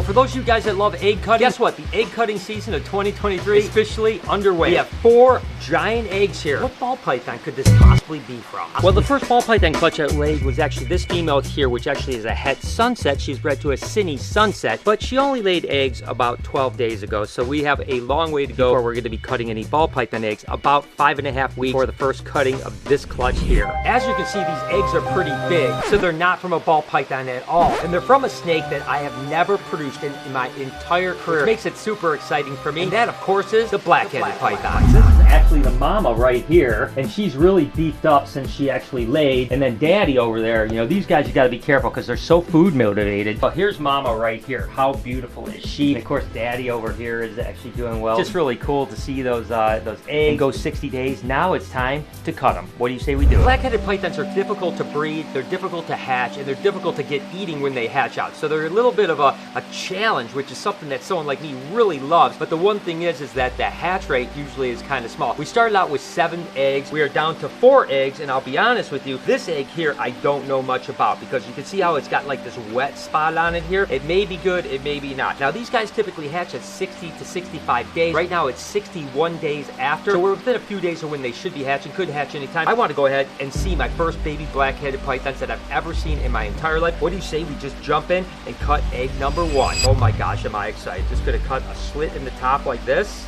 for those of you guys that love egg cutting, guess what? The egg cutting season of 2023 is officially underway. We have 4 giant eggs here. What ball python could this possibly be from? Well, the first ball python clutch I laid was actually this female here, which actually is a het sunset. She's bred to a Sydney sunset, but she only laid eggs about 12 days ago. So we have a long way to go before we're going to be cutting any ball python eggs. About 5.5 weeks for the first cutting of this clutch here. As you can see, these eggs are pretty big, so they're not from a ball python at all. And they're from a snake that I have never produced in my entire career. Which makes it super exciting for me. And that, of course, is the black-headed python. This is actually the mama right here, and she's really beefed up since she actually laid. And then daddy over there, you know, these guys, you gotta be careful because they're so food motivated. But here's mama right here. How beautiful is she? And of course, daddy over here is actually doing well. Just really cool to see those eggs go 60 days. Now it's time to cut them. What do you say we do? Black-headed pythons are difficult to breed, they're difficult to hatch, and they're difficult to get eating when they hatch out. So they're a little bit of a challenge, which is something that someone like me really loves. But the one thing is that the hatch rate usually is kind of small. We started out with 7 eggs. We are down to 4 eggs, and I'll be honest with you, this egg here I don't know much about because you can see how it's got like this wet spot on it here. It may be good, it may be not. Now these guys typically hatch at 60 to 65 days. Right now it's 61 days after, so we're within a few days of when they should be hatching. Could hatch anytime. I want to go ahead and see my first baby black-headed pythons that I've ever seen in my entire life. What do you say we just jump in and cut egg number 1? Oh my gosh, am I excited. Just gonna cut a slit in the top like this.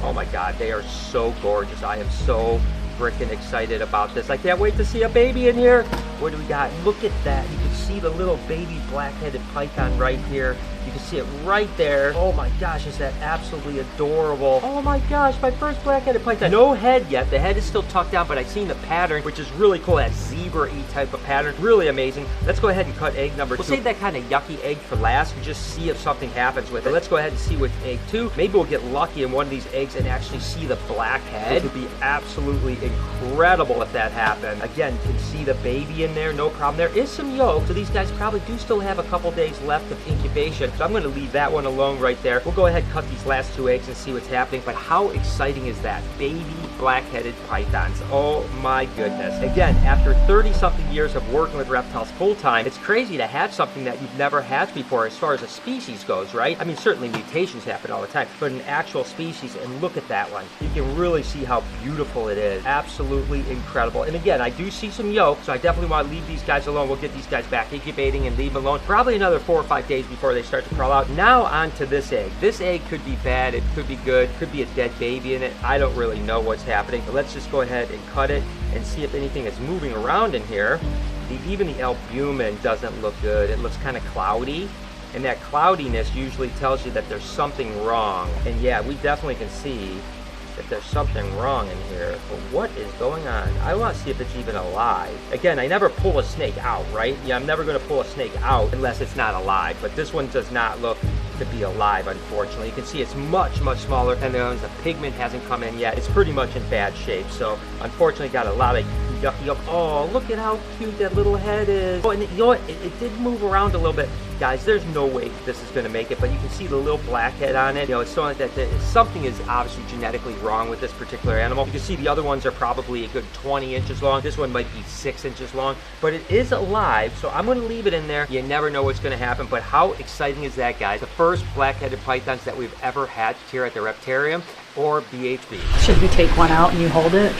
Oh my god, they are so gorgeous. I am so freaking excited about this. I can't wait to see a baby in here. What do we got? Look at that. You can see the little baby black-headed python right here. You can see it right there. Oh my gosh, is that absolutely adorable. Oh my gosh, my first black-headed python. No head yet. The head is still tucked down, but I've seen the pattern, which is really cool. That zebra-y type of pattern. Really amazing. Let's go ahead and cut egg number 2. We'll save that kind of yucky egg for last and just see if something happens with it. Let's go ahead and see with egg 2. Maybe we'll get lucky in one of these eggs and actually see the black head. It would be absolutely incredible if that happened. Again, you can see the baby in there, no problem. There is some yolk, so these guys probably do still have a couple days left of incubation. So I'm going to leave that one alone right there. We'll go ahead and cut these last 2 eggs and see what's happening. But how exciting is that? Baby black-headed pythons. Oh my goodness. Again, after 30-something years of working with reptiles full-time, it's crazy to hatch something that you've never hatched before as far as a species goes, right? I mean, certainly mutations happen all the time, but an actual species, and look at that one. You can really see how beautiful it is. Absolutely incredible. And again, I do see some yolk, so I definitely want to leave these guys alone. We'll get these guys back incubating and leave them alone. Probably another 4 or 5 days before they start to crawl out. Now on to this egg. This egg could be bad, it could be good, could be a dead baby in it. I don't really know what's happening, but let's just go ahead and cut it and see if anything is moving around in here. Even the albumin doesn't look good. It looks kind of cloudy, and that cloudiness usually tells you that there's something wrong. And yeah, we definitely can see that there's something wrong in here. But what is going on? I want to see if it's even alive. Again, I never pull a snake out, right? Yeah, I'm never going to pull a snake out unless it's not alive. But this one does not look to be alive, unfortunately. You can see it's much, much smaller than the others. The pigment hasn't come in yet. It's pretty much in bad shape. So, unfortunately, got a lot of yucky. Oh, look at how cute that little head is. Oh, and you know what? It did move around a little bit. Guys, there's no way this is going to make it, but you can see the little black head on it. You know, it's showing that something is obviously genetically wrong with this particular animal. You can see the other ones are probably a good 20 inches long. This one might be 6 inches long, but it is alive, so I'm going to leave it in there. You never know what's going to happen, but how exciting is that, guys? The first black-headed pythons that we've ever hatched here at the Reptarium or BHB. Should we take one out and you hold it?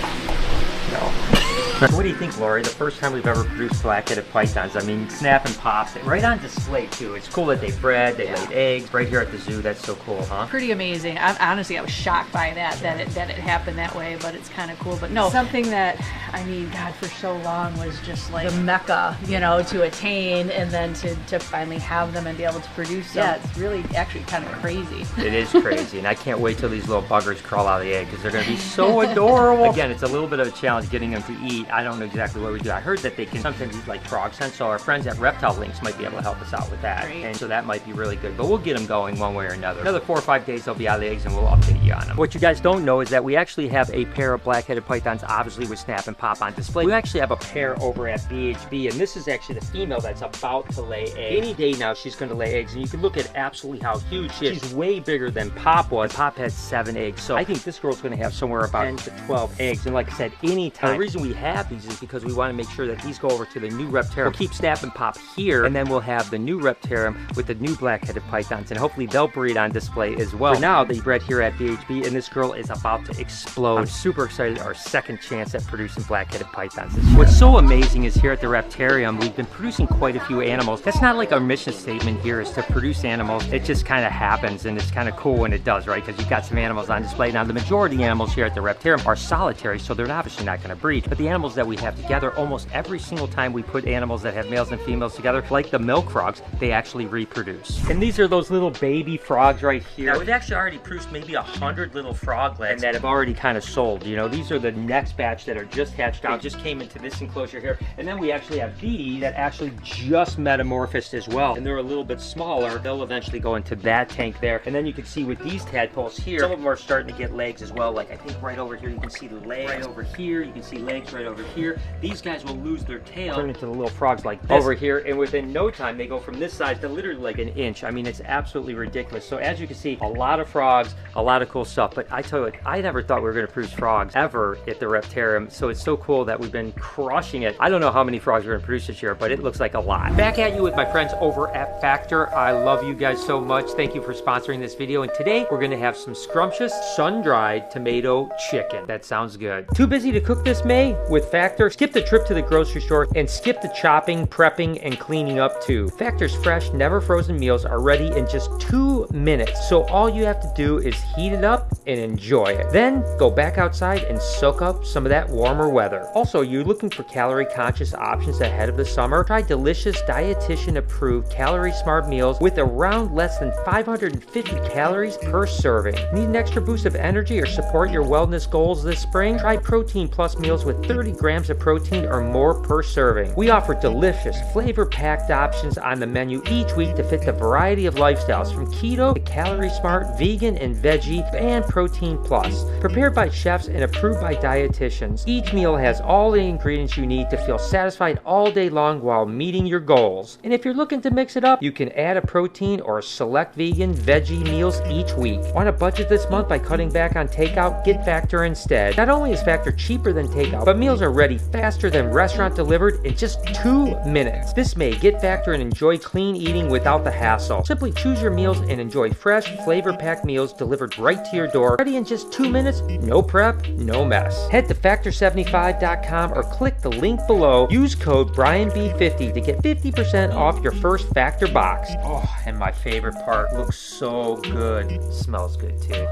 No. What do you think, Lori? The first time we've ever produced black-headed pythons. I mean, snap and pops it. Right on display, too. It's cool that they bred, they laid eggs right here at the zoo. That's so cool, huh? Pretty amazing. Honestly, I was shocked by that it happened that way, but it's kind of cool. But no, something that, I mean, God, for so long was just like the mecca, you know, to attain and then to finally have them and be able to produce them. Yeah, it's really actually kind of crazy. It is crazy, and I can't wait till these little buggers crawl out of the egg because they're going to be so adorable. Again, it's a little bit of a challenge getting them to eat. I don't know exactly what we do. I heard that they can sometimes eat like frog scent, so our friends at Reptile Links might be able to help us out with that. Great. And so that might be really good, but we'll get them going one way or another. Another 4 or 5 days they'll be out of the eggs and we'll update you on them. What you guys don't know is that we actually have a pair of black-headed pythons, obviously with snap and pop on display. We actually have a pair over at BHB, and this is actually the female that's about to lay eggs. Any day now she's going to lay eggs, and you can look at absolutely how huge she is. She's way bigger than Pop was. Pop had 7 eggs, so I think this girl's going to have somewhere about 10 to 12 eggs. And like I said, anytime. The reason we have have these is because we want to make sure that these go over to the new Reptarium. We'll keep Snap and Pop here, and then we'll have the new Reptarium with the new black-headed pythons, and hopefully they'll breed on display as well. For now, they bred here at BHB, and this girl is about to explode. I'm super excited, our second chance at producing black-headed pythons this year. What's so amazing is here at the Reptarium, we've been producing quite a few animals. That's not like our mission statement here is to produce animals. It just kind of happens, and it's kind of cool when it does, right? Because you've got some animals on display. Now, the majority of animals here at the Reptarium are solitary, so they're obviously not going to breed. But the animals that we have together, almost every single time we put animals that have males and females together, like the milk frogs, they actually reproduce. And these are those little baby frogs right here. Now, we've actually already produced maybe 100 little froglets that have already kind of sold. You know, these are the next batch that are just hatched out, just came into this enclosure here. And then we actually have these that actually just metamorphosed as well. And they're a little bit smaller. They'll eventually go into that tank there. And then you can see with these tadpoles here, some of them are starting to get legs as well. Like I think right over here, you can see the legs right over here. You can see legs right over here. These guys will lose their tail, turn into the little frogs like this over here. And within no time, they go from this size to literally like an inch. I mean, it's absolutely ridiculous. So as you can see, a lot of frogs, a lot of cool stuff. But I tell you what, I never thought we were going to produce frogs ever at the Reptarium. So it's so cool that we've been crushing it. I don't know how many frogs we're going to produce this year, but it looks like a lot. Back at you with my friends over at Factor. I love you guys so much. Thank you for sponsoring this video. And today we're going to have some scrumptious sun-dried tomato chicken. That sounds good. Too busy to cook this, May? With Factor, skip the trip to the grocery store and skip the chopping, prepping, and cleaning up too. Factor's fresh, never frozen meals are ready in just 2 minutes. So all you have to do is heat it up and enjoy it. Then go back outside and soak up some of that warmer weather. Also, you're looking for calorie-conscious options ahead of the summer? Try delicious, dietitian-approved, calorie-smart meals with around less than 550 calories per serving. Need an extra boost of energy or support your wellness goals this spring? Try Protein Plus meals with 30 grams of protein or more per serving. We offer delicious, flavor-packed options on the menu each week to fit the variety of lifestyles from keto to calorie-smart, vegan, and veggie, and Protein Plus. Prepared by chefs and approved by dietitians, each meal has all the ingredients you need to feel satisfied all day long while meeting your goals. And if you're looking to mix it up, you can add a protein or select vegan, veggie meals each week. Want to budget this month by cutting back on takeout? Get Factor instead. Not only is Factor cheaper than takeout, but meals are ready faster than restaurant delivered in just 2 minutes. This May, get Factor and enjoy clean eating without the hassle. Simply choose your meals and enjoy fresh, flavor-packed meals delivered right to your door, ready in just 2 minutes, no prep, no mess. Head to Factor75.com or click the link below. Use code BrianB50 to get 50% off your first Factor box. Oh, and my favorite part, looks so good. Smells good too.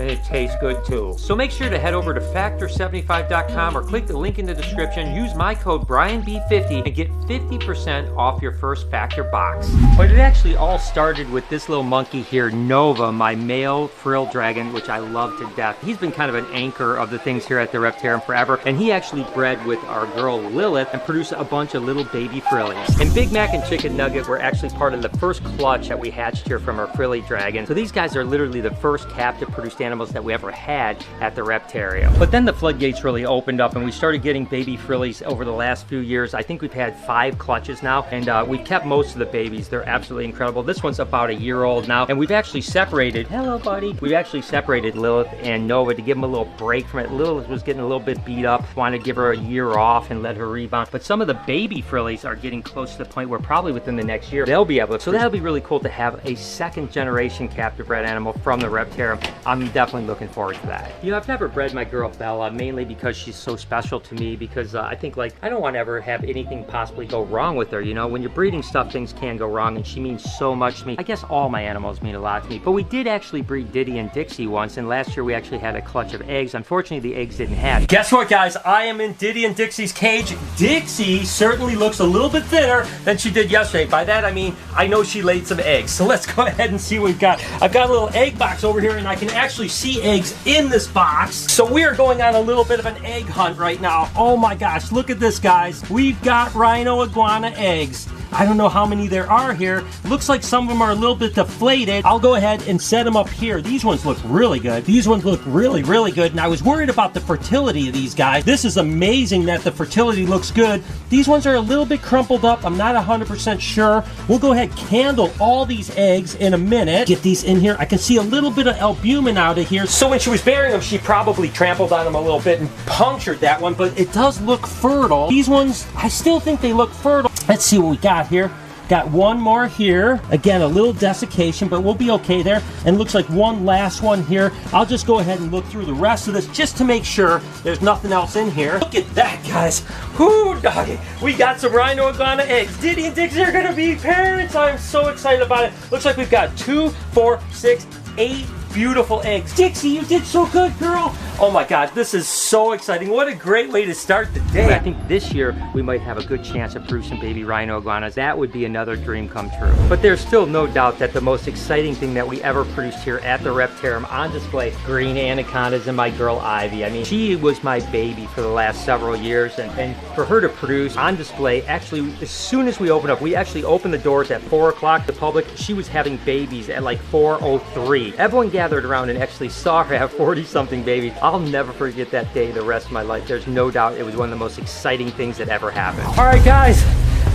And it tastes good too. So make sure to head over to Factor75.com or click the link in the description. Use my code BrianB50 and get 50% off your first Factor box. But it actually all started with this little monkey here, Nova, my male frill dragon, which I love to death. He's been kind of an anchor of the things here at the Reptarium forever, and he actually bred with our girl Lilith and produced a bunch of little baby frillies. And Big Mac and Chicken Nugget were actually part of the first clutch that we hatched here from our frilly dragon. So these guys are literally the first captive produced animals that we ever had at the Reptarium. But then the floodgates really opened up and we started getting baby frillies over the last few years. I think we've had 5 clutches now, and we've kept most of the babies. They're absolutely incredible. This one's about a year old now, and we've actually separated, hello buddy, we've actually separated Lilith and Nova to give them a little break from it. Lilith was getting a little bit beat up, wanted to give her a year off and let her rebound. But some of the baby frillies are getting close to the point where probably within the next year they'll be able to. So that'll be really cool to have a second generation captive bred animal from the Reptarium. I'm definitely looking forward to that. You know, I've never bred my girl Bella, mainly because she's so special to me, because I think, like, I don't want to ever have anything possibly go wrong with her. You know, when you're breeding stuff, things can go wrong, and she means so much to me. I guess all my animals mean a lot to me, but we did actually breed Diddy and Dixie once, and last year we actually had a clutch of eggs. Unfortunately, the eggs didn't hatch. Guess what, guys? I am in Diddy and Dixie's cage. Dixie certainly looks a little bit thinner than she did yesterday. By that, I mean, I know she laid some eggs. So let's go ahead and see what we've got. I've got a little egg box over here, and I can actually see eggs in this box. So we are going on a little bit of an egg hunt right now. Oh my gosh, look at this, guys. We've got rhino iguana eggs. I don't know how many there are here. Looks like some of them are a little bit deflated. I'll go ahead and set them up here. These ones look really good. These ones look really, really good. And I was worried about the fertility of these guys. This is amazing that the fertility looks good. These ones are a little bit crumpled up. I'm not 100% sure. We'll go ahead and candle all these eggs in a minute. Get these in here. I can see a little bit of albumin out of here. So when she was bearing them, she probably trampled on them a little bit and punctured that one, but it does look fertile. These ones, I still think they look fertile. Let's see what we got here. Got one more here. Again, a little desiccation, but we'll be okay there. And looks like one last one here. I'll just go ahead and look through the rest of this just to make sure there's nothing else in here. Look at that, guys. Whoo, doggy. We got some rhino iguana eggs. Diddy and Dixie are gonna be parents. I'm so excited about it. Looks like we've got 2, 4, 6, 8 beautiful eggs. Dixie, you did so good, girl. Oh my God, this is so exciting. What a great way to start the day. I think this year we might have a good chance of producing baby rhino iguanas. That would be another dream come true. But there's still no doubt that the most exciting thing that we ever produced here at the Reptarium on display, green anacondas and my girl Ivy. I mean, she was my baby for the last several years, and for her to produce on display, actually, as soon as we opened up, we actually opened the doors at 4 o'clock to the public. She was having babies at like 4:03. Everyone gathered around and actually saw her have 40-something babies. I'll never forget that day the rest of my life. There's no doubt it was one of the most exciting things that ever happened. All right, guys,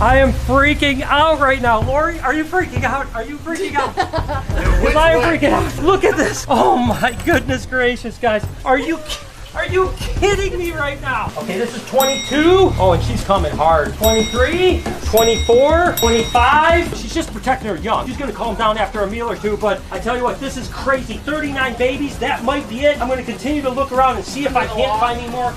I am freaking out right now. Lori, are you freaking out? Are you freaking out? Because I am freaking out. Look at this. Oh my goodness gracious, guys. Are you kidding me right now? Okay, this is 22. Oh, and she's coming hard. 23, 24, 25. She's just protecting her young. She's gonna calm down after a meal or two, but I tell you what, this is crazy. 39 babies, that might be it. I'm gonna continue to look around and see if I can't find any more.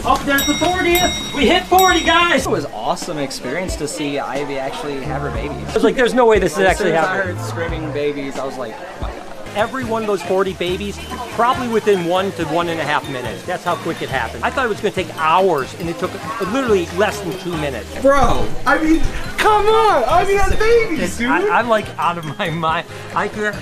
Oh, there's the 40th. We hit 40, guys. It was an awesome experience to see Ivy actually have her baby. I was like, there's no way this is actually happening. I heard screaming babies, I was like, oh my God. Every one of those 40 babies, probably within 1 to 1.5 minutes. That's how quick it happened. I thought it was going to take hours, and it took literally less than 2 minutes. Bro, I mean, come on! I mean, that's babies, dude! I'm like out of my mind. I can't.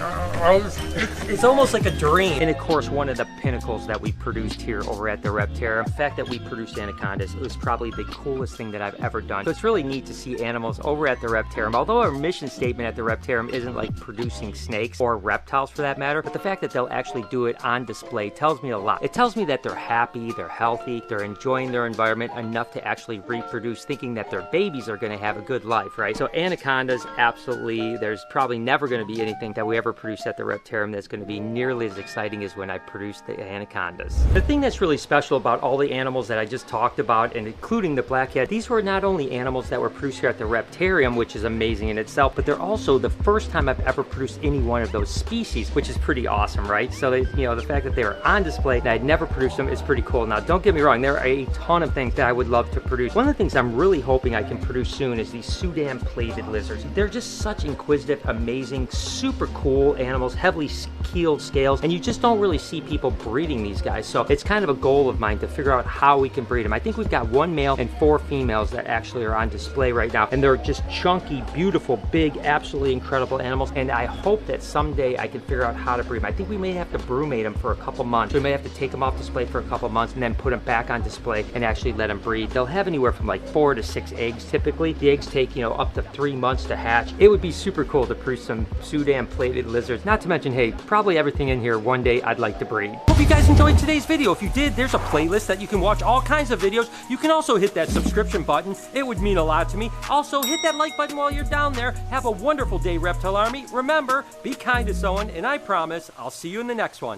It's almost like a dream. And of course, one of the pinnacles that we produced here over at the Reptarium, the fact that we produced anacondas, it was probably the coolest thing that I've ever done. So it's really neat to see animals over at the Reptarium. Although our mission statement at the Reptarium isn't like producing snakes or reptiles for that matter, but the fact that they'll actually do it on display tells me a lot. It tells me that they're happy, they're healthy, they're enjoying their environment enough to actually reproduce, thinking that their babies are going to have a good life, right? So anacondas, absolutely. There's probably never going to be anything that we ever produce at the Reptarium that's going to be nearly as exciting as when I produced the anacondas. The thing that's really special about all the animals that I just talked about, and including the black cat, these were not only animals that were produced here at the Reptarium, which is amazing in itself, but they're also the first time I've ever produced any one of those species, which is pretty awesome, right? So they, you know, the fact that they were on display and I'd never produced them is pretty cool. Now, don't get me wrong, there are a ton of things that I would love to produce. One of the things I'm really hoping I can produce soon is these Sudan plated lizards. They're just such inquisitive, amazing, super cool animals, heavily keeled scales, and you just don't really see people breeding these guys. So it's kind of a goal of mine to figure out how we can breed them. I think we've got 1 male and 4 females that actually are on display right now, and they're just chunky, beautiful, big, absolutely incredible animals, and I hope that someday I can figure out how to breed them. I think we may have to brumate them for a couple months. We may have to take them off display for a couple months and then put them back on display and actually let them breed. They'll have anywhere from like 4 to 6 eggs typically. The eggs take, you know, up to 3 months to hatch. It would be super cool to produce some Sudan plated lizards. Not to mention, hey, probably everything in here one day I'd like to breed. Hope you guys enjoyed today's video. If you did, there's a playlist that you can watch all kinds of videos. You can also hit that subscription button. It would mean a lot to me. Also, hit that like button while you're down there. Have a wonderful day, Reptile Army. Remember, be kind to someone, and I promise I'll see you in the next one.